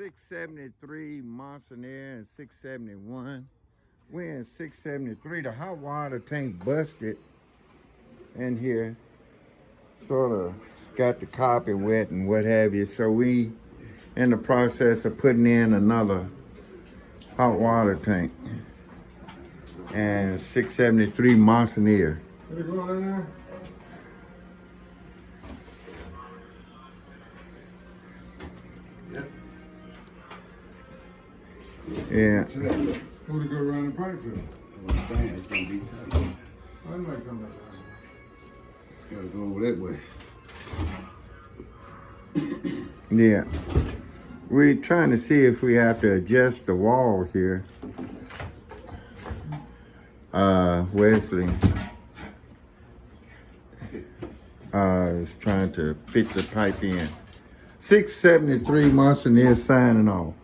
673 Monsignor and 671. We're in 673. The hot water tank busted in here. Sort of got the carpet wet and what have you. So we in the process of putting in another hot water tank. And 673 Monsignor. Is it going in there? Yeah. Who to go around the pipe to? I'm saying it's gonna be tight. I might come back around. It's gotta go over that way. Yeah. We're trying to see if we have to adjust the wall here. Wesley is trying to fit the pipe in. 673 Monsignor signing off.